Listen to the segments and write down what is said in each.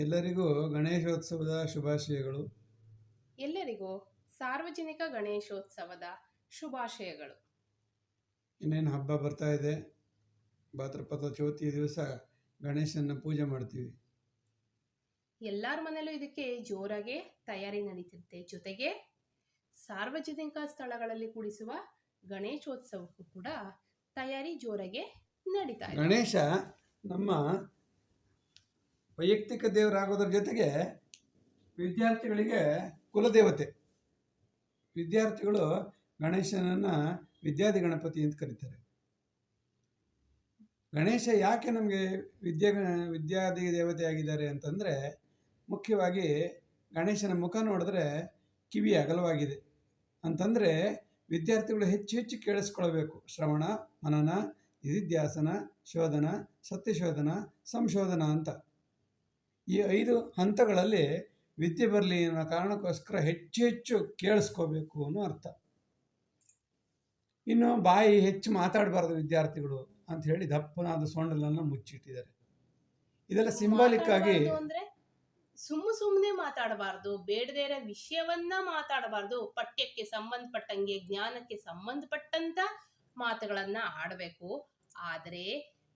ಎಲ್ಲರಿಗೂ ಗಣೇಶೋತ್ಸವದ ಶುಭಾಶಯಗಳು. ಎಲ್ಲರಿಗೂ ಸಾರ್ವಜನಿಕ ಗಣೇಶೋತ್ಸವದ ಶುಭಾಶಯಗಳು. ಇನ್ನೇನು ಹಬ್ಬ ಬರ್ತಾ ಇದೆ. ಭಾದ್ರಪದ ಚೌತಿ ದಿವಸ ಗಣೇಶನ ಪೂಜೆ ಮಾಡ್ತೀವಿ. ಎಲ್ಲರ ಮನೇಲೂ ಇದಕ್ಕೆ ಜೋರಾಗಿ ತಯಾರಿ ನಡೀತಿರುತ್ತೆ. ಜೊತೆಗೆ ಸಾರ್ವಜನಿಕ ಸ್ಥಳಗಳಲ್ಲಿ ಕೂಡಿಸುವ ಗಣೇಶೋತ್ಸವಕ್ಕೂ ಕೂಡ ತಯಾರಿ ಜೋರಾಗಿ ನಡೀತಾ ಇದೆ. ಗಣೇಶ ನಮ್ಮ ವೈಯಕ್ತಿಕ ದೇವರಾಗೋದ್ರ ಜೊತೆಗೆ ವಿದ್ಯಾರ್ಥಿಗಳಿಗೆ ಕುಲದೇವತೆ. ವಿದ್ಯಾರ್ಥಿಗಳು ಗಣೇಶನನ್ನು ವಿದ್ಯಾಧಿ ಗಣಪತಿ ಅಂತ ಕರೀತಾರೆ. ಗಣೇಶ ಯಾಕೆ ನಮಗೆ ವಿದ್ಯಾಧಿ ದೇವತೆ ಆಗಿದ್ದಾರೆ ಅಂತಂದರೆ, ಮುಖ್ಯವಾಗಿ ಗಣೇಶನ ಮುಖ ನೋಡಿದ್ರೆ ಕಿವಿ ಅಗಲವಾಗಿದೆ ಅಂತಂದರೆ ವಿದ್ಯಾರ್ಥಿಗಳು ಹೆಚ್ಚು ಹೆಚ್ಚು ಕೇಳಿಸ್ಕೊಳ್ಬೇಕು. ಶ್ರವಣ, ಮನನ, ನಿಧಿಧ್ಯಾಸನ, ಶೋಧನ, ಸತ್ಯಶೋಧನ, ಸಂಶೋಧನ ಅಂತ ಈ 5 ಹಂತಗಳಲ್ಲಿ ವಿದ್ಯೆ ಬರಲಿ ಅನ್ನೋ ಕಾರಣಕ್ಕೋಸ್ಕರ ಹೆಚ್ಚು ಹೆಚ್ಚು ಕೇಳಿಸ್ಕೋಬೇಕು ಅನ್ನೋ ಅರ್ಥ. ಇನ್ನು ಬಾಯಿ ಹೆಚ್ಚು ಮಾತಾಡಬಾರ್ದು ವಿದ್ಯಾರ್ಥಿಗಳು ಅಂತ ಹೇಳಿ ದಪ್ಪನಾದ ಸೊಂಡಲನ್ನು ಮುಚ್ಚಿಟ್ಟಿದ್ದಾರೆ. ಇದೆಲ್ಲ ಸಿಂಬಾಲಿಕ್ ಆಗಿ ಅಂದ್ರೆ ಸುಮ್ಮನೆ ಮಾತಾಡಬಾರ್ದು, ಬೇಡದೇ ಇರೋ ವಿಷಯವನ್ನ ಮಾತಾಡಬಾರ್ದು. ಪಠ್ಯಕ್ಕೆ ಸಂಬಂಧಪಟ್ಟಂಗೆ, ಜ್ಞಾನಕ್ಕೆ ಸಂಬಂಧಪಟ್ಟಂತ ಮಾತುಗಳನ್ನ ಆಡಬೇಕು. ಆದ್ರೆ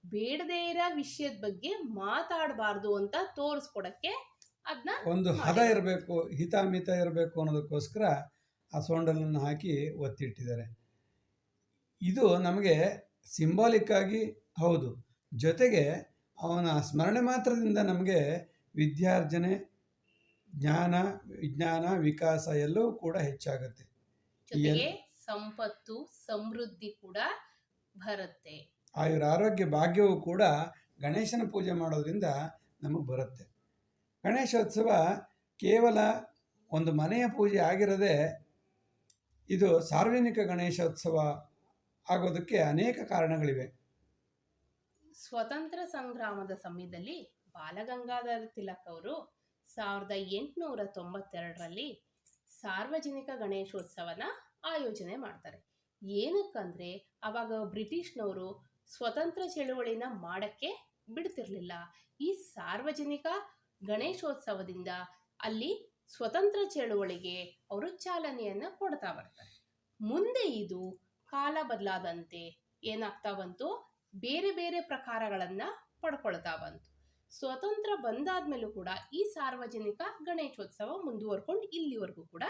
ಬೇಡದೇ ಇರೋ ವಿಷಯದ ಬಗ್ಗೆ ಮಾತಾಡಬಾರ್ದು ಅಂತ ತೋರಿಸ್ಕೊಡಕ್ಕೆ ಅದನ್ನ ಒಂದು ಹದ ಇರಬೇಕು, ಹಿತಾಮಿತ ಇರಬೇಕು ಅನ್ನೋದಕ್ಕೋಸ್ಕರ ಆ ಸೊಂಡಲನ್ನು ಹಾಕಿ ಒತ್ತಿಟ್ಟಿದ್ದಾರೆ. ಇದು ನಮಗೆ ಸಿಂಬಾಲಿಕ್ ಆಗಿ ಹೌದು, ಜೊತೆಗೆ ಅವನ ಸ್ಮರಣೆ ಮಾತ್ರದಿಂದ ನಮಗೆ ವಿದ್ಯಾರ್ಜನೆ, ಜ್ಞಾನ, ವಿಜ್ಞಾನ, ವಿಕಾಸ ಎಲ್ಲವೂ ಕೂಡ ಹೆಚ್ಚಾಗುತ್ತೆ. ಜೊತೆಗೆ ಸಂಪತ್ತು, ಸಮೃದ್ಧಿ ಕೂಡ ಬರುತ್ತೆ. ಆಯುರ ಆರೋಗ್ಯ ಭಾಗ್ಯವೂ ಕೂಡ ಗಣೇಶನ ಪೂಜೆ ಮಾಡೋದ್ರಿಂದ ನಮಗೆ ಬರುತ್ತೆ. ಗಣೇಶೋತ್ಸವ ಕೇವಲ ಒಂದು ಮನೆಯ ಪೂಜೆ ಆಗಿರದೆ ಇದು ಸಾರ್ವಜನಿಕ ಗಣೇಶೋತ್ಸವ ಆಗೋದಕ್ಕೆ ಅನೇಕ ಕಾರಣಗಳಿವೆ. ಸ್ವತಂತ್ರ ಸಂಗ್ರಾಮದ ಸಮಯದಲ್ಲಿ ಬಾಲಗಂಗಾಧರ ತಿಲಕ್ ಅವರು 1892ರಲ್ಲಿ ಸಾರ್ವಜನಿಕ ಗಣೇಶೋತ್ಸವನ ಆಯೋಜನೆ ಮಾಡ್ತಾರೆ. ಏನಕ್ಕಂದ್ರೆ ಅವಾಗ ಬ್ರಿಟಿಷ್ನವರು ಸ್ವತಂತ್ರ ಚಳುವಳಿನ ಮಾಡಕ್ಕೆ ಬಿಡ್ತಿರ್ಲಿಲ್ಲ. ಈ ಸಾರ್ವಜನಿಕ ಗಣೇಶೋತ್ಸವದಿಂದ ಅಲ್ಲಿ ಸ್ವತಂತ್ರ ಚಳುವಳಿಗೆ ಅವರು ಚಾಲನೆಯನ್ನ ಕೊಡ್ತಾ ಬರ್ತಾರೆ. ಮುಂದೆ ಇದು ಕಾಲ ಬದಲಾದಂತೆ ಏನಾಗ್ತಾ ಬಂತು, ಬೇರೆ ಬೇರೆ ಪ್ರಕಾರಗಳನ್ನ ಪಡ್ಕೊಳ್ತಾ ಬಂತು. ಸ್ವತಂತ್ರ ಬಂದಾದ್ಮೇಲೂ ಕೂಡ ಈ ಸಾರ್ವಜನಿಕ ಗಣೇಶೋತ್ಸವ ಮುಂದುವರ್ಕೊಂಡು ಇಲ್ಲಿವರೆಗೂ ಕೂಡ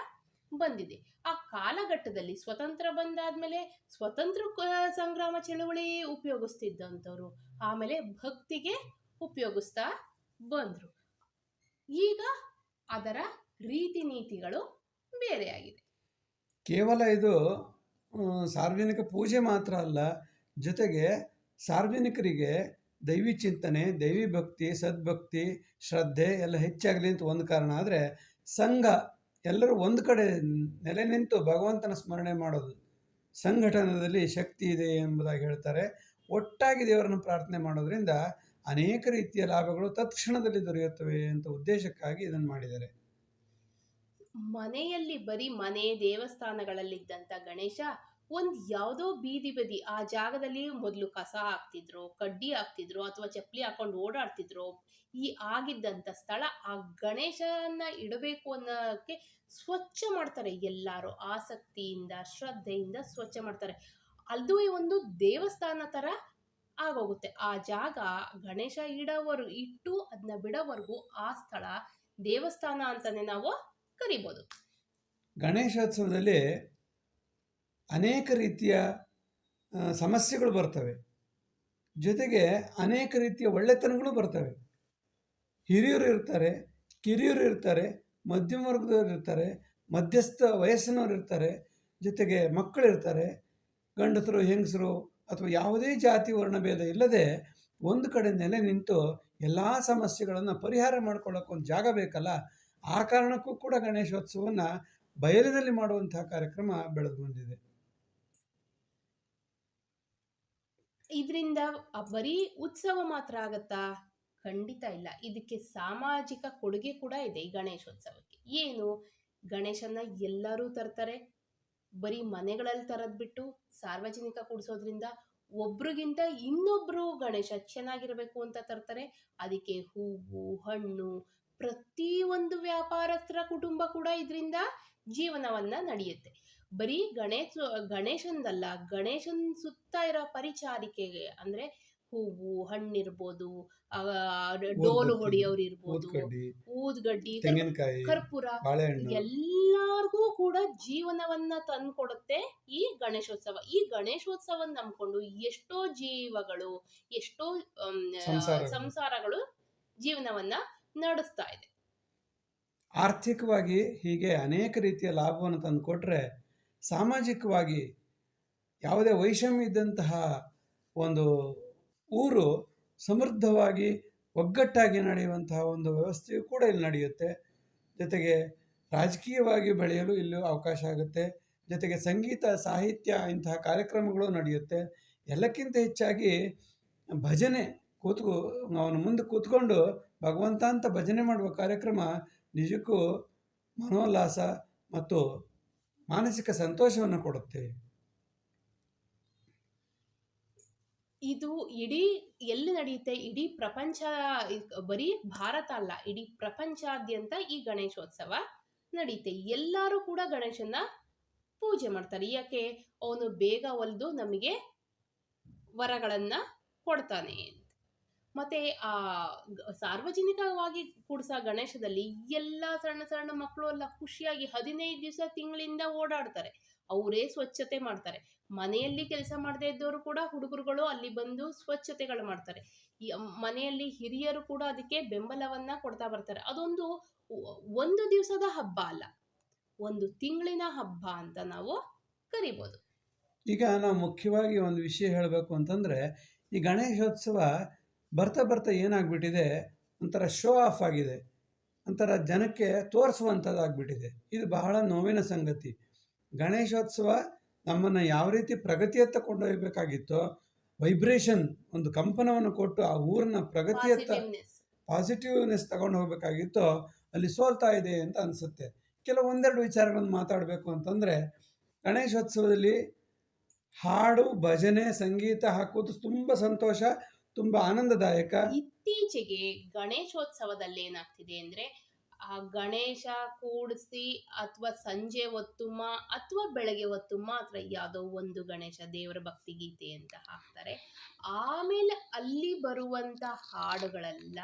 ಬಂದಿದೆ. ಆ ಕಾಲಘಟ್ಟದಲ್ಲಿ ಸ್ವತಂತ್ರ ಬಂದಾದ್ಮೇಲೆ ಸ್ವತಂತ್ರ ಸಂಗ್ರಾಮ ಚಳವಳಿ ಉಪಯೋಗಿಸ್ತಿದ್ದಂಥವ್ರು ಆಮೇಲೆ ಭಕ್ತಿಗೆ ಉಪಯೋಗಿಸ್ತಾ ಬಂದ್ರು. ಈಗ ಅದರ ರೀತಿ ನೀತಿಗಳು ಬೇರೆಯಾಗಿದೆ. ಕೇವಲ ಇದು ಸಾರ್ವಜನಿಕ ಪೂಜೆ ಮಾತ್ರ ಅಲ್ಲ, ಜೊತೆಗೆ ಸಾರ್ವಜನಿಕರಿಗೆ ದೈವಿ ಚಿಂತನೆ, ದೈವಿ ಭಕ್ತಿ, ಸದ್ಭಕ್ತಿ, ಶ್ರದ್ಧೆ ಎಲ್ಲ ಹೆಚ್ಚಾಗಲಿ ಅಂತ ಒಂದು ಕಾರಣ. ಆದರೆ ಸಂಘ ಎಲ್ಲರೂ ಒಂದು ಕಡೆ ನೆಲೆ ನಿಂತು ಭಗವಂತನ ಸ್ಮರಣೆ ಮಾಡೋದು, ಸಂಘಟನದಲ್ಲಿ ಶಕ್ತಿ ಇದೆ ಎಂಬುದಾಗಿ ಹೇಳ್ತಾರೆ. ಒಟ್ಟಾಗಿ ದೇವರನ್ನು ಪ್ರಾರ್ಥನೆ ಮಾಡೋದ್ರಿಂದ ಅನೇಕ ರೀತಿಯ ಲಾಭಗಳು ತತ್ಕ್ಷಣದಲ್ಲಿ ದೊರೆಯುತ್ತವೆ ಅಂತ ಉದ್ದೇಶಕ್ಕಾಗಿ ಇದನ್ನು ಮಾಡಿದ್ದಾರೆ. ಮನೆಯಲ್ಲಿ ಬರೀ ಮನೆ ದೇವಸ್ಥಾನಗಳಲ್ಲಿದ್ದಂಥ ಗಣೇಶ ಯಾವುದೋ ಬೀದಿ ಬದಿ ಆ ಜಾಗದಲ್ಲಿ ಮೊದಲು ಕಸ ಹಾಕ್ತಿದ್ರು, ಕಡ್ಡಿ ಹಾಕ್ತಿದ್ರು, ಅಥವಾ ಚಪ್ಪಲಿ ಹಾಕೊಂಡು ಓಡಾಡ್ತಿದ್ರು. ಈ ಆಗಿದ್ದಂಥ ಸ್ಥಳ ಆ ಗಣೇಶನ ಇಡಬೇಕು ಅನ್ನೋಕ್ಕೆ ಸ್ವಚ್ಛ ಮಾಡ್ತಾರೆ. ಎಲ್ಲರೂ ಆಸಕ್ತಿಯಿಂದ, ಶ್ರದ್ಧೆಯಿಂದ ಸ್ವಚ್ಛ ಮಾಡ್ತಾರೆ. ಅದು ಒಂದು ದೇವಸ್ಥಾನ ತರ ಆಗೋಗುತ್ತೆ. ಆ ಜಾಗ ಗಣೇಶ ಇಟ್ಟು ಅದನ್ನ ಬಿಡೋವರೆಗೂ ಆ ಸ್ಥಳ ದೇವಸ್ಥಾನ ಅಂತಾನೆ ನಾವು ಕರಿಬೋದು. ಗಣೇಶೋತ್ಸವದಲ್ಲಿ ಅನೇಕ ರೀತಿಯ ಸಮಸ್ಯೆಗಳು ಬರ್ತವೆ, ಜೊತೆಗೆ ಅನೇಕ ರೀತಿಯ ಒಳ್ಳೆತನಗಳು ಬರ್ತವೆ. ಹಿರಿಯರು ಇರ್ತಾರೆ, ಕಿರಿಯರು ಇರ್ತಾರೆ, ಮಧ್ಯಮ ವರ್ಗದವರು ಇರ್ತಾರೆ, ಮಧ್ಯಸ್ಥ ವಯಸ್ಸಿನವರು ಇರ್ತಾರೆ, ಜೊತೆಗೆ ಮಕ್ಕಳಿರ್ತಾರೆ. ಗಂಡಸರು, ಹೆಂಗಸರು ಅಥವಾ ಯಾವುದೇ ಜಾತಿ ವರ್ಣಭೇದ ಇಲ್ಲದೆ ಒಂದು ಕಡೆ ನೆಲೆ ನಿಂತು ಎಲ್ಲ ಸಮಸ್ಯೆಗಳನ್ನು ಪರಿಹಾರ ಮಾಡ್ಕೊಳ್ಳೋಕೆ ಒಂದು ಜಾಗ ಬೇಕಲ್ಲ. ಆ ಕಾರಣಕ್ಕೂ ಕೂಡ ಗಣೇಶೋತ್ಸವವನ್ನು ಬಯಲಿನಲ್ಲಿ ಮಾಡುವಂತಹ ಕಾರ್ಯಕ್ರಮ ಬೆಳೆದು ಬಂದಿದೆ. ಇದರಿಂದ ಬರೀ ಉತ್ಸವ ಮಾತ್ರ ಆಗತ್ತಾ? ಖಂಡಿತ ಇಲ್ಲ. ಇದಕ್ಕೆ ಸಾಮಾಜಿಕ ಕೊಡುಗೆ ಕೂಡ ಇದೆ. ಈ ಗಣೇಶೋತ್ಸವಕ್ಕೆ ಏನು, ಗಣೇಶನ ಎಲ್ಲರೂ ತರ್ತಾರೆ. ಬರೀ ಮನೆಗಳಲ್ಲಿ ತರದ್ ಬಿಟ್ಟು ಸಾರ್ವಜನಿಕ ಕೂಡಿಸೋದ್ರಿಂದ ಒಬ್ರಿಗಿಂತ ಇನ್ನೊಬ್ರು ಗಣೇಶ ಚೆನ್ನಾಗಿರಬೇಕು ಅಂತ ತರ್ತಾರೆ. ಅದಕ್ಕೆ ಹೂವು, ಹಣ್ಣು, ಪ್ರತಿಯೊಂದು ವ್ಯಾಪಾರಸ್ಥರ ಕುಟುಂಬ ಕೂಡ ಇದರಿಂದ ಜೀವನವನ್ನ ನಡೆಯುತ್ತೆ. ಬರೀ ಗಣೇಶಂದಲ್ಲ, ಗಣೇಶನ್ ಸುತ್ತ ಇರೋ ಪರಿಚಾರಿಕೆಗೆ ಅಂದ್ರೆ ಹೂವು, ಹಣ್ಣಿರ್ಬೋದು, ಆ, ಡೋಲು ಊದ್ಬತ್ತಿ, ಹೊಡೆಯೋರು ಇರ್ಬೋದು, ಊದ್ಕಡ್ಡಿ, ಊದ್ಗಡ್ಡಿ, ತೆಂಗಿನಕಾಯಿ, ಕರ್ಪೂರ, ಬಾಳೆಹಣ್ಣು. ಎಲ್ಲಾರ್ಗೂ ಕೂಡ ಜೀವನವನ್ನ ತಂದ್ಕೊಡುತ್ತೆ ಈ ಗಣೇಶೋತ್ಸವ. ಈ ಗಣೇಶೋತ್ಸವ ನಂಬ್ಕೊಂಡು ಎಷ್ಟೋ ಜೀವಗಳು, ಎಷ್ಟೋ ಸಂಸಾರಗಳು. ಸಂಸಾರಗಳು ಜೀವನವನ್ನ ನಡೆಸ್ತಾ ಇದೆ. ಆರ್ಥಿಕವಾಗಿ ಹೀಗೆ ಅನೇಕ ರೀತಿಯ ಲಾಭವನ್ನು ತಂದುಕೊಟ್ರೆ, ಸಾಮಾಜಿಕವಾಗಿ ಯಾವುದೇ ವೈಷಮ್ಯ ಇದ್ದಂತಹ ಒಂದು ಊರು ಸಮೃದ್ಧವಾಗಿ ಒಗ್ಗಟ್ಟಾಗಿ ನಡೆಯುವಂತಹ ಒಂದು ವ್ಯವಸ್ಥೆಯು ಕೂಡ ಇಲ್ಲಿ ನಡೆಯುತ್ತೆ. ಜೊತೆಗೆ ರಾಜಕೀಯವಾಗಿ ಬೆಳೆಯಲು ಇಲ್ಲಿ ಅವಕಾಶ ಆಗುತ್ತೆ. ಜೊತೆಗೆ ಸಂಗೀತ, ಸಾಹಿತ್ಯ ಇಂತಹ ಕಾರ್ಯಕ್ರಮಗಳು ನಡೆಯುತ್ತೆ. ಎಲ್ಲಕ್ಕಿಂತ ಹೆಚ್ಚಾಗಿ ಭಜನೆ, ಅವನು ಮುಂದೆ ಕೂತ್ಕೊಂಡು ಭಗವಂತ ಅಂತ ಭಜನೆ ಮಾಡುವ ಕಾರ್ಯಕ್ರಮ ನಿಜಕ್ಕೂ ಮನೋಲ್ಲಾಸ ಮತ್ತು ಮಾನಸಿಕ ಸಂತೋಷವನ್ನು ಕೊಡುತ್ತೆ. ಇದು ಇಡೀ ಎಲ್ಲಿ ನಡೆಯುತ್ತೆ? ಇಡೀ ಪ್ರಪಂಚ, ಬರೀ ಭಾರತ ಅಲ್ಲ, ಇಡೀ ಪ್ರಪಂಚಾದ್ಯಂತ ಈ ಗಣೇಶೋತ್ಸವ ನಡೆಯುತ್ತೆ. ಎಲ್ಲರೂ ಕೂಡ ಗಣೇಶನ ಪೂಜೆ ಮಾಡ್ತಾರೆ. ಯಾಕೆ? ಅವನು ಬೇಗ ಒಲಿದು ನಮಗೆ ವರಗಳನ್ನ ಕೊಡ್ತಾನೆ. ಮತ್ತೆ ಆ ಸಾರ್ವಜನಿಕವಾಗಿ ಕೂಡ್ಸೋ ಗಣೇಶದಲ್ಲಿ ಎಲ್ಲ ಸಣ್ಣ ಸಣ್ಣ ಮಕ್ಕಳು ಎಲ್ಲ ಖುಷಿಯಾಗಿ 15 ದಿವಸ ತಿಂಗಳಿಂದ ಓಡಾಡ್ತಾರೆ. ಅವರೇ ಸ್ವಚ್ಛತೆ ಮಾಡ್ತಾರೆ. ಮನೆಯಲ್ಲಿ ಕೆಲಸ ಮಾಡದೇ ಇದ್ದವರು ಕೂಡ ಹುಡುಗರುಗಳು ಅಲ್ಲಿ ಬಂದು ಸ್ವಚ್ಛತೆಗಳು ಮಾಡ್ತಾರೆ. ಈ ಮನೆಯಲ್ಲಿ ಹಿರಿಯರು ಕೂಡ ಅದಕ್ಕೆ ಬೆಂಬಲವನ್ನ ಕೊಡ್ತಾ ಬರ್ತಾರೆ. ಅದೊಂದು ಒಂದು ದಿವಸದ ಹಬ್ಬ ಅಲ್ಲ, ಒಂದು ತಿಂಗಳಿನ ಹಬ್ಬ ಅಂತ ನಾವು ಕರಿಬೋದು. ಈಗ ನಾವು ಮುಖ್ಯವಾಗಿ ಒಂದು ವಿಷಯ ಹೇಳಬೇಕು ಅಂತಂದರೆ, ಈ ಗಣೇಶೋತ್ಸವ ಬರ್ತಾ ಬರ್ತಾ ಏನಾಗ್ಬಿಟ್ಟಿದೆ, ಒಂಥರ ಶೋ ಆಫ್ ಆಗಿದೆ, ಒಂಥರ ಜನಕ್ಕೆ ತೋರಿಸುವಂಥದ್ದಾಗ್ಬಿಟ್ಟಿದೆ. ಇದು ಬಹಳ ನೋವಿನ ಸಂಗತಿ. ಗಣೇಶೋತ್ಸವ ನಮ್ಮನ್ನು ಯಾವ ರೀತಿ ಪ್ರಗತಿಯತ್ತ ಕೊಂಡೊಯ್ಯಬೇಕಾಗಿತ್ತೋ, ವೈಬ್ರೇಷನ್, ಒಂದು ಕಂಪನವನ್ನು ಕೊಟ್ಟು ಆ ಊರಿನ ಪ್ರಗತಿಯತ್ತ, ಪಾಸಿಟಿವ್ನೆಸ್ ತಗೊಂಡು ಹೋಗಬೇಕಾಗಿತ್ತೋ ಅಲ್ಲಿ ಸೋಲ್ತಾ ಇದೆ ಅಂತ ಅನಿಸುತ್ತೆ. ಒಂದೆರಡು ವಿಚಾರಗಳನ್ನು ಮಾತಾಡಬೇಕು ಅಂತಂದರೆ, ಗಣೇಶೋತ್ಸವದಲ್ಲಿ ಹಾಡು, ಭಜನೆ, ಸಂಗೀತ ಹಾಕೋದು ತುಂಬ ಸಂತೋಷ, ತುಂಬ ಆನಂದದಾಯಕ. ಇತ್ತೀಚೆಗೆ ಗಣೇಶೋತ್ಸವದಲ್ಲಿ ಏನಾಗ್ತಿದೆ ಅಂದ್ರೆ, ಆ ಗಣೇಶ ಕೂಡಿಸಿ ಅಥವಾ ಸಂಜೆ ಹೊತ್ತು ಅಥವಾ ಬೆಳಗ್ಗೆ ಹೊತ್ತು ಮಾತ್ರ ಯಾವುದೋ ಒಂದು ಗಣೇಶ ದೇವರ ಭಕ್ತಿ ಗೀತೆ ಅಂತ ಹಾಕ್ತಾರೆ. ಆಮೇಲೆ ಅಲ್ಲಿ ಬರುವಂತ ಹಾಡುಗಳೆಲ್ಲ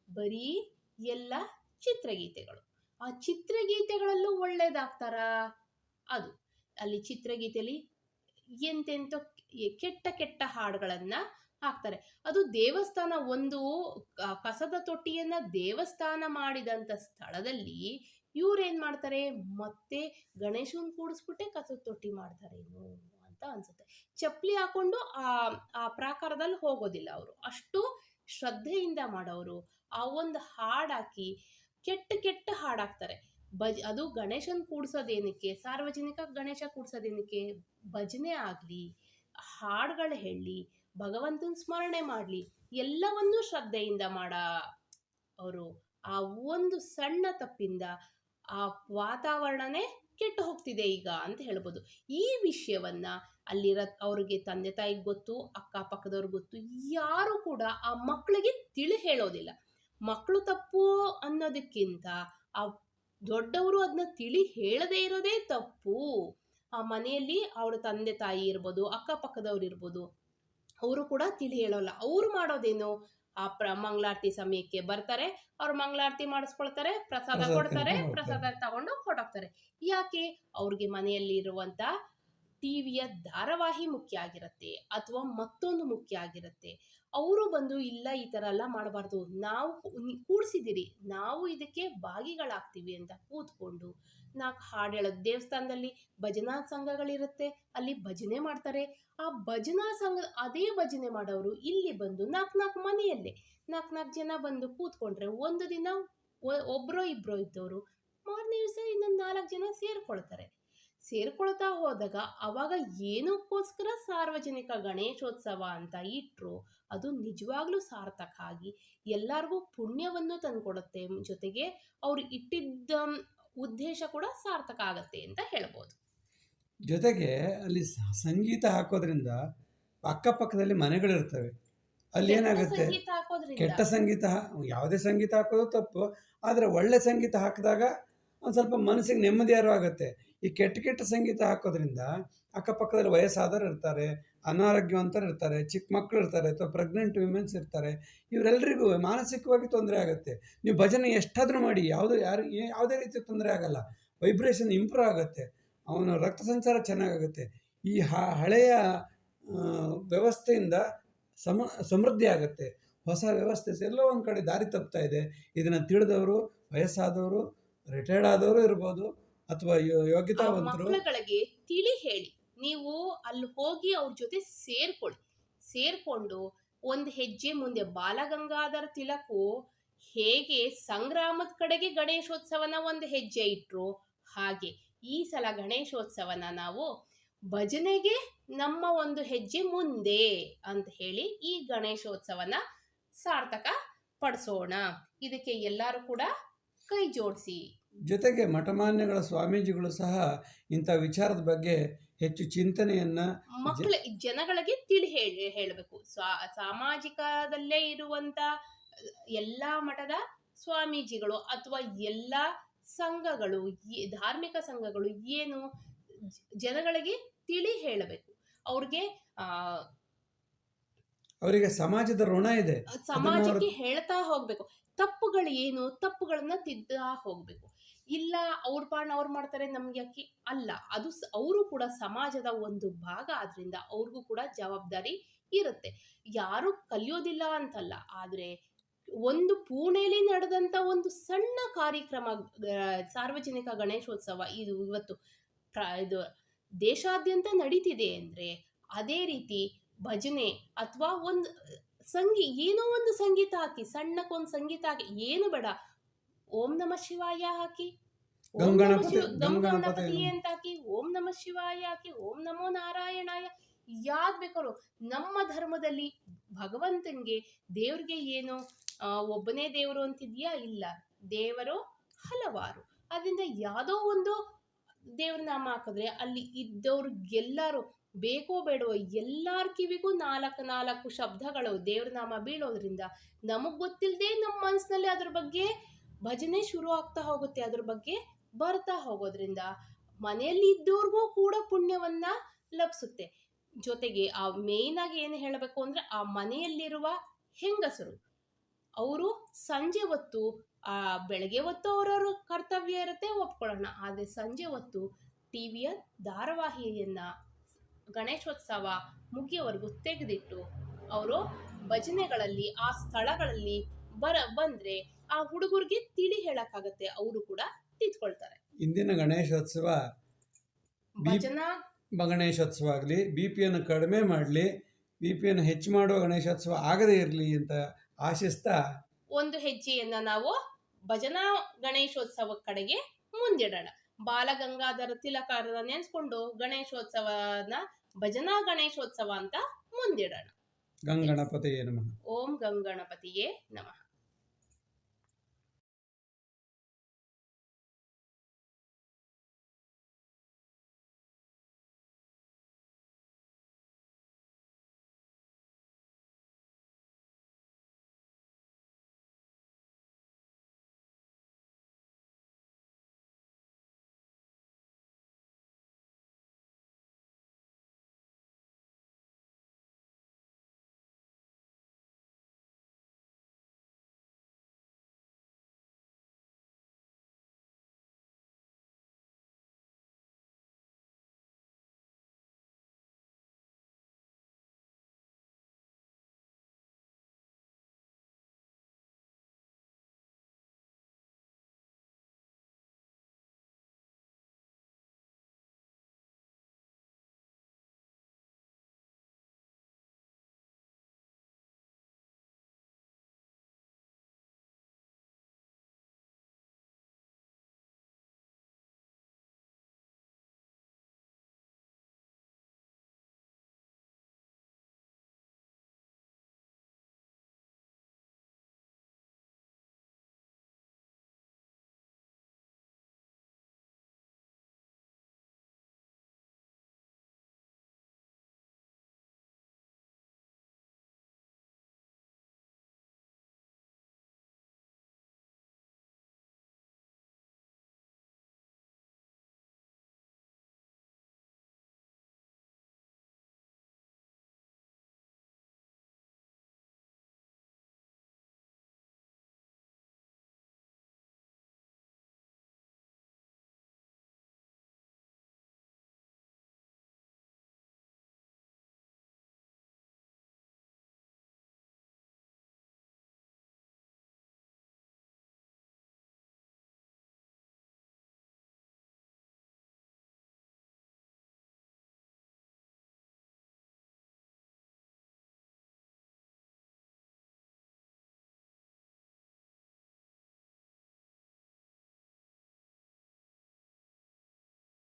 ಬರೀ ಎಲ್ಲ ಚಿತ್ರಗೀತೆಗಳು. ಆ ಚಿತ್ರಗೀತೆಗಳಲ್ಲೂ ಒಳ್ಳೇದಾಗ್ತಾರ? ಅದು ಅಲ್ಲಿ ಚಿತ್ರಗೀತೆಯಲ್ಲಿ ಎಂತೆಂತ ಕೆಟ್ಟ ಕೆಟ್ಟ ಹಾಡುಗಳನ್ನ ಹಾಕ್ತಾರೆ. ಅದು ದೇವಸ್ಥಾನ, ಒಂದು ಕಸದ ತೊಟ್ಟಿಯನ್ನ ದೇವಸ್ಥಾನ ಮಾಡಿದಂಥ ಸ್ಥಳದಲ್ಲಿ ಇವ್ರೇನ್ ಮಾಡ್ತಾರೆ, ಮತ್ತೆ ಗಣೇಶನ್ ಕೂಡಿಸ್ಬಿಟ್ಟೆ ಕಸದ ತೊಟ್ಟಿ ಮಾಡ್ತಾರೇನು ಅಂತ ಅನ್ಸುತ್ತೆ. ಚಪ್ಪಲಿ ಹಾಕೊಂಡು ಆ ಪ್ರಾಕಾರದಲ್ಲಿ ಹೋಗೋದಿಲ್ಲ ಅವರು, ಅಷ್ಟು ಶ್ರದ್ಧೆಯಿಂದ ಮಾಡೋರು. ಆ ಒಂದು ಹಾಡಾಕಿ ಕೆಟ್ಟ ಕೆಟ್ಟ ಹಾಡಾಕ್ತಾರೆ. ಅದು ಗಣೇಶನ್ ಕೂಡ್ಸೋದೇನಕ್ಕೆ, ಸಾರ್ವಜನಿಕ ಗಣೇಶ ಕೂಡ್ಸೋದೇನಕ್ಕೆ? ಭಜನೆ ಆಗ್ಲಿ, ಹಾಡುಗಳು ಹೇಳಿ, ಭಗವಂತನ ಸ್ಮರಣೆ ಮಾಡ್ಲಿ, ಎಲ್ಲವನ್ನೂ ಶ್ರದ್ಧೆಯಿಂದ ಮಾಡ ಅವರು ಆ ಒಂದು ಸಣ್ಣ ತಪ್ಪಿಂದ ಆ ವಾತಾವರಣನೇ ಕೆಟ್ಟು ಹೋಗ್ತಿದೆ ಈಗ ಅಂತ ಹೇಳ್ಬೋದು. ಈ ವಿಷಯವನ್ನ ಅವ್ರಿಗೆ ತಂದೆ ತಾಯಿಗೆ ಗೊತ್ತು, ಅಕ್ಕಪಕ್ಕದವ್ರಿಗೆ ಗೊತ್ತು, ಯಾರು ಕೂಡ ಆ ಮಕ್ಕಳಿಗೆ ತಿಳಿ ಹೇಳೋದಿಲ್ಲ. ಮಕ್ಕಳು ತಪ್ಪು ಅನ್ನೋದಕ್ಕಿಂತ ಆ ದೊಡ್ಡವರು ಅದನ್ನ ತಿಳಿ ಹೇಳದೇ ಇರೋದೇ ತಪ್ಪು. ಆ ಮನೆಯಲ್ಲಿ ಅವ್ರ ತಂದೆ ತಾಯಿ ಇರ್ಬೋದು, ಅಕ್ಕಪಕ್ಕದವ್ರು ಇರ್ಬೋದು, ಅವರು ಕೂಡ ತಿಳಿ ಹೇಳೋಲ್ಲ. ಅವ್ರು ಮಾಡೋದೇನು, ಆ ಮಂಗಳಾರತಿ ಸಮಯಕ್ಕೆ ಬರ್ತಾರೆ, ಅವ್ರು ಮಂಗಳಾರತಿ ಮಾಡಿಸ್ಕೊಳ್ತಾರೆ, ಪ್ರಸಾದ ಕೊಡ್ತಾರೆ, ಪ್ರಸಾದ ತಗೊಂಡು ಹೊರಟೋಗ್ತಾರೆ. ಯಾಕೆ? ಅವ್ರಿಗೆ ಮನೆಯಲ್ಲಿ ಇರುವಂತ ಟಿವಿಯ ಧಾರಾವಾಹಿ ಮುಖ್ಯ ಆಗಿರುತ್ತೆ, ಅಥವಾ ಮತ್ತೊಂದು ಮುಖ್ಯ ಆಗಿರುತ್ತೆ. ಅವರು ಬಂದು ಇಲ್ಲ ಈ ತರ ಎಲ್ಲ ಮಾಡಬಾರ್ದು, ನಾವು ಕೂಡ್ಸಿದಿರಿ, ನಾವು ಇದಕ್ಕೆ ಭಾಗಿಗಳಾಗ್ತೀವಿ ಅಂತ ಕೂತ್ಕೊಂಡು ನಾಲ್ಕು ಹಾಡು ಹೇಳೋದು. ದೇವಸ್ಥಾನದಲ್ಲಿ ಭಜನಾ ಸಂಘಗಳಿರುತ್ತೆ, ಅಲ್ಲಿ ಭಜನೆ ಮಾಡ್ತಾರೆ. ಆ ಭಜನಾ ಸಂಘ, ಅದೇ ಭಜನೆ ಮಾಡೋರು ಇಲ್ಲಿ ಬಂದು ನಾಲ್ಕು ಮನೆಯಲ್ಲೇ ನಾಲ್ಕು ಜನ ಬಂದು ಕೂತ್ಕೊಂಡ್ರೆ, ಒಂದು ದಿನ ಒಬ್ರೋ ಇಬ್ರೋ ಇದ್ದವರು ಮಾರನೇ ದಿವಸ ಇನ್ನೊಂದು 4 ಜನ ಸೇರ್ಕೊಳ್ತಾ ಹೋದಾಗ ಅವಾಗ ಏನಕ್ಕೋಸ್ಕರ ಸಾರ್ವಜನಿಕ ಗಣೇಶೋತ್ಸವ ಅಂತ ಇಟ್ರು, ಅದು ನಿಜವಾಗ್ಲೂ ಸಾರ್ಥಕ ಆಗಿ ಎಲ್ಲರಿಗೂ ಪುಣ್ಯವನ್ನು ತಂದ್ಕೊಡುತ್ತೆ. ಜೊತೆಗೆ ಅವ್ರು ಇಟ್ಟಿದ್ದ ಉದ್ದೇಶ ಕೂಡ ಸಾರ್ಥಕ ಆಗತ್ತೆ ಅಂತ ಹೇಳ್ಬೋದು. ಜೊತೆಗೆ ಅಲ್ಲಿ ಸಂಗೀತ ಹಾಕೋದ್ರಿಂದ ಅಕ್ಕಪಕ್ಕದಲ್ಲಿ ಮನೆಗಳಿರ್ತವೆ. ಅಲ್ಲಿ ಕೆಟ್ಟ ಏನಾಗುತ್ತೆ, ಸಂಗೀತ ಹಾಕೋದ್ರಿಂದ ಕೆಟ್ಟ ಸಂಗೀತ ಯಾವುದೇ ಸಂಗೀತ ಹಾಕೋದು ತಪ್ಪು, ಆದರೆ ಒಳ್ಳೆ ಸಂಗೀತ ಹಾಕಿದಾಗ ಒಂದು ಸ್ವಲ್ಪ ಮನಸ್ಸಿಗೆ ನೆಮ್ಮದಿಯಾರು ಆಗುತ್ತೆ. ಈ ಕೆಟ್ಟ ಸಂಗೀತ ಹಾಕೋದ್ರಿಂದ ಅಕ್ಕಪಕ್ಕದಲ್ಲಿ ವಯಸ್ಸಾದವರು ಇರ್ತಾರೆ, ಅನಾರೋಗ್ಯವಂತರು ಇರ್ತಾರೆ, ಚಿಕ್ಕ ಮಕ್ಕಳು ಇರ್ತಾರೆ, ಅಥವಾ ಪ್ರೆಗ್ನೆಂಟ್ ವಿಮೆನ್ಸ್ ಇರ್ತಾರೆ. ಇವರೆಲ್ಲರಿಗೂ ಮಾನಸಿಕವಾಗಿ ತೊಂದರೆ ಆಗುತ್ತೆ. ನೀವು ಭಜನೆ ಎಷ್ಟಾದರೂ ಮಾಡಿ ಯಾವುದೇ ರೀತಿ ತೊಂದರೆ ಆಗಲ್ಲ. ವೈಬ್ರೇಷನ್ ಇಂಪ್ರೂವ್ ಆಗುತ್ತೆ, ಅವನ ರಕ್ತ ಸಂಚಾರ ಚೆನ್ನಾಗಾಗುತ್ತೆ. ಈ ಹಳೆಯ ವ್ಯವಸ್ಥೆಯಿಂದ ಸಮೃದ್ಧಿ ಆಗುತ್ತೆ. ಹೊಸ ವ್ಯವಸ್ಥೆ ಎಲ್ಲೋ ಒಂದು ಕಡೆ ದಾರಿ ತಪ್ತಾ ಇದೆ. ಇದನ್ನು ತಿಳಿದವರು, ವಯಸ್ಸಾದವರು, ರಿಟೈರ್ಡ್ ಆದವರು ಇರ್ಬೋದು, ಅಥವಾ ಯೋಗ್ಯತಾವಂತರು. ಮಕ್ಕಳುಗಳಿಗೆ ತಿಳಿ ಹೇಳಿ, ನೀವು ಅಲ್ಲಿ ಹೋಗಿ ಅವ್ರ ಜೊತೆ ಸೇರ್ಕೊಂಡು ಒಂದು ಹೆಜ್ಜೆ ಮುಂದೆ. ಬಾಲಗಂಗಾಧರ ತಿಲಕು ಹೇಗೆ ಸಂಗ್ರಾಮದ ಕಡೆಗೆ ಗಣೇಶೋತ್ಸವನ ಒಂದು ಹೆಜ್ಜೆ ಇಟ್ರು, ಹಾಗೆ ಈ ಸಲ ಗಣೇಶೋತ್ಸವನ ನಾವು ಭಜನೆಗೆ ನಮ್ಮ ಒಂದು ಹೆಜ್ಜೆ ಮುಂದೆ ಅಂತ ಹೇಳಿ ಈ ಗಣೇಶೋತ್ಸವನ ಸಾರ್ಥಕ ಪಡಿಸೋಣ. ಇದಕ್ಕೆ ಎಲ್ಲರೂ ಕೂಡ ಕೈ ಜೋಡಿಸಿ. ಜೊತೆಗೆ ಮಠಮಾನ್ಯಗಳ ಸ್ವಾಮೀಜಿಗಳು ಸಹ ಇಂಥ ವಿಚಾರದ ಬಗ್ಗೆ ಹೆಚ್ಚು ಚಿಂತನೆಯನ್ನ ಜನಗಳಿಗೆ ಹೇಳಬೇಕು. ಸಾಮಾಜಿಕದಲ್ಲೇ ಇರುವಂತ ಎಲ್ಲ ಮಠದ ಸ್ವಾಮೀಜಿಗಳು ಅಥವಾ ಎಲ್ಲ ಸಂಘಗಳು, ಧಾರ್ಮಿಕ ಸಂಘಗಳು ಏನು ಜನಗಳಿಗೆ ಹೇಳಬೇಕು. ಅವರಿಗೆ ಸಮಾಜದ ಋಣ ಇದೆ. ಸಮಾಜಕ್ಕೆ ಹೇಳ್ತಾ ಹೋಗ್ಬೇಕು, ತಪ್ಪುಗಳು ಏನು, ತಪ್ಪುಗಳನ್ನ ತಿದ್ದ ಹೋಗ್ಬೇಕು. ಇಲ್ಲ ಅವ್ರ ಪಾಡ್ ಅವ್ರು ಮಾಡ್ತಾರೆ, ನಮ್ಗೆ ಯಾಕೆ ಅಲ್ಲ, ಅದು ಅವರು ಕೂಡ ಸಮಾಜದ ಒಂದು ಭಾಗ. ಆದ್ರಿಂದ ಅವ್ರಿಗೂ ಕೂಡ ಜವಾಬ್ದಾರಿ ಇರುತ್ತೆ. ಯಾರು ಕಲಿಯೋದಿಲ್ಲ ಅಂತಲ್ಲ, ಆದ್ರೆ ಒಂದು ಪುಣೆಯಲ್ಲಿ ನಡೆದಂತ ಒಂದು ಸಣ್ಣ ಕಾರ್ಯಕ್ರಮ, ಸಾರ್ವಜನಿಕ ಗಣೇಶೋತ್ಸವ, ಇದು ಇವತ್ತು ಇದು ದೇಶಾದ್ಯಂತ ನಡೀತಿದೆ ಅಂದ್ರೆ ಅದೇ ರೀತಿ ಭಜನೆ ಅಥವಾ ಒಂದು ಏನೋ ಒಂದು ಸಂಗೀತ ಹಾಕಿ, ಸಣ್ಣಕ್ಕೊಂದು ಸಂಗೀತ ಹಾಕಿ, ಏನು ಬೇಡ, ಓಂ ನಮ ಶಿವಾಯ ಹಾಕಿ, ಗಂಗಣಪತಿ ಅಂತ ಹಾಕಿ, ಓಂ ನಮ ಶಿವಾಯ ಹಾಕಿ, ಓಂ ನಮೋ ನಾರಾಯಣಾಯ, ಯಾವ್ದು ಬೇಕಾದ್ರು. ನಮ್ಮ ಧರ್ಮದಲ್ಲಿ ಭಗವಂತನಿಗೆ, ದೇವ್ರಿಗೆ ಏನು ಒಬ್ಬನೇ ದೇವರು ಅಂತಿದ್ಯಾ? ಇಲ್ಲ, ದೇವರು ಹಲವಾರು. ಅದರಿಂದ ಯಾವುದೋ ಒಂದು ದೇವ್ರ ನಾಮ ಹಾಕಿದ್ರೆ ಅಲ್ಲಿ ಇದ್ದವ್ರಿಗೆಲ್ಲರೂ ಬೇಕೋ ಬೇಡವೋ ಎಲ್ಲಾರ ಕಿವಿಗೂ ನಾಲ್ಕು ಶಬ್ದಗಳು ದೇವ್ರ ನಾಮ ಬೀಳೋದ್ರಿಂದ ನಮಗ್ ಗೊತ್ತಿಲ್ಲದೆ ನಮ್ಮ ಮನಸ್ಸಿನಲ್ಲಿ ಅದ್ರ ಬಗ್ಗೆ ಭಜನೆ ಶುರು ಆಗ್ತಾ ಹೋಗುತ್ತೆ. ಅದ್ರ ಬಗ್ಗೆ ಬರ್ತಾ ಹೋಗೋದ್ರಿಂದ ಮನೆಯಲ್ಲಿ ಇದ್ದವ್ರಿಗೂ ಕೂಡ ಪುಣ್ಯವನ್ನ ಲಭಿಸುತ್ತೆ. ಜೊತೆಗೆ ಆ ಮೇಯ್ನ್ ಆಗಿ ಏನು ಹೇಳಬೇಕು ಅಂದ್ರೆ, ಆ ಮನೆಯಲ್ಲಿರುವ ಹೆಂಗಸರು ಅವರು ಸಂಜೆ ಹೊತ್ತು, ಬೆಳಗ್ಗೆ ಹೊತ್ತು ಅವರವ್ರ ಕರ್ತವ್ಯ ಇರುತ್ತೆ, ಒಪ್ಕೊಳ್ಳೋಣ. ಆದ್ರೆ ಸಂಜೆ ಹೊತ್ತು ಟಿವಿಯ ಧಾರಾವಾಹಿಯನ್ನ ಗಣೇಶೋತ್ಸವ ಮುಗಿಯವರೆಗೂ ತೆಗೆದಿಟ್ಟು ಅವರು ಭಜನೆಗಳಲ್ಲಿ ಆ ಸ್ಥಳಗಳಲ್ಲಿ ಬಂದ್ರೆ ಆ ಹುಡುಗರಿಗೆ ಹೇಳಕ್ಕಾಗತ್ತೆ, ಅವರು ಕೂಡ ತಿದ್ಕೊಳ್ತಾರೆ. ಇಂದಿನ ಗಣೇಶೋತ್ಸವ ಗಣೇಶೋತ್ಸವ ಆಗಲಿ, ಬಿಪಿಯನ್ನು ಕಡಿಮೆ ಮಾಡಲಿ, ಬಿಪಿಯನ್ನು ಹೆಚ್ಚು ಮಾಡುವ ಗಣೇಶೋತ್ಸವ ಆಗದೇ ಇರಲಿ ಅಂತ ಆಶಿಸ್ತಾ ಒಂದು ಹೆಜ್ಜೆಯನ್ನ ನಾವು ಭಜನಾ ಗಣೇಶೋತ್ಸವ ಕಡೆಗೆ ಮುಂದಿಡೋಣ. ಬಾಲಗಂಗಾಧರ ತಿಲಕರನ್ನ ನೆನೆಸ್ಕೊಂಡು ಗಣೇಶೋತ್ಸವನ ಭಜನಾ ಗಣೇಶೋತ್ಸವ ಅಂತ ಮುಂದಿಡೋಣ. ಗಂಗಣಪತಿಯೇ ನಮಃ. ಓಂ ಗಂಗಣಪತಿಯೇ ನಮಃ.